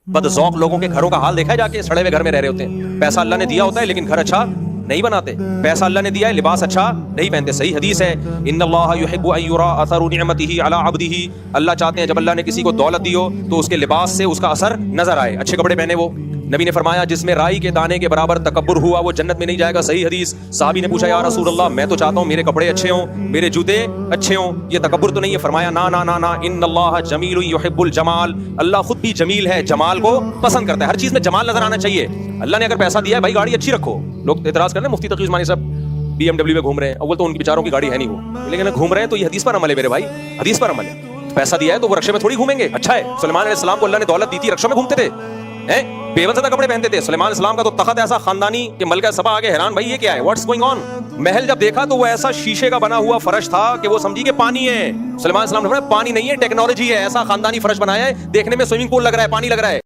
بدذوق لوگوں کے گھروں کا حال دیکھا ہے، جا کے سڑے ہوئے گھر میں رہ رہے ہوتے ہیں. پیسہ اللہ نے دیا ہوتا ہے لیکن گھر اچھا نہیں بناتے. پیسہ اللہ نے دیا ہے لباس اچھا نہیں پہنتے. صحیح حدیث ہے، ان اللہ یحب ان یرا اثر نعمته علی عبده. اللہ چاہتے ہیں جب اللہ نے کسی کو دولت دی ہو تو اس کے لباس سے اس کا اثر نظر آئے، اچھے کپڑے پہنے. وہ نبی نے فرمایا جس میں رائی کے دانے کے برابر تکبر ہوا وہ جنت میں نہیں جائے گا. صحیح حدیث. صحابی نے پوچھا یا رسول اللہ میں تو چاہتا ہوں میرے کپڑے اچھے ہوں، میرے جوتے اچھے ہوں، یہ تکبر تو نہیں ہے؟ فرمایا نا نا نا نا، ان اللہ جمیل یحب الجمال. اللہ خود بھی جمیل ہے، جمال کو پسند کرتا ہے. ہر چیز میں جمال نظر آنا چاہیے. اللہ نے اگر پیسہ دیا ہے بھائی گاڑی اچھی رکھو. لوگ اعتراض کرتے ہیں مفتی تقی عثمانی صاحب بی ایم ڈبلیو میں گھوم رہے ہیں. اول تو ان کی بیچاروں کی گاڑی ہے نہیں وہ، لیکن گھوم رہے ہیں تو یہ حدیث پر عمل ہے میرے بھائی، حدیث پر عمل ہے. پیسہ دیا ہے تو وہ رکشے میں تھوڑی گھومیں گے. اچھا ہے سلیمان علیہ السلام کو اللہ نے دولت دی تھی، رکشوں میں گھومتے تھے، بے وجہ کپڑے پہنتے تھے. سلیمان علیہ السلام کا تو تخت ایسا خاندانی کہ ملکہ سبا آگے حیران بھائی یہ کیا ہے، واٹس گوئنگ آن. محل جب دیکھا تو وہ ایسا شیشے کا بنا ہوا فرش تھا کہ وہ سمجھی کہ پانی ہے. سلیمان علیہ السلام نے فرمایا پانی نہیں ہے ٹیکنالوجی ہے، ایسا خاندانی فرش بنایا ہے دیکھنے میں سوئمنگ پول لگ رہا ہے، پانی لگ رہا ہے.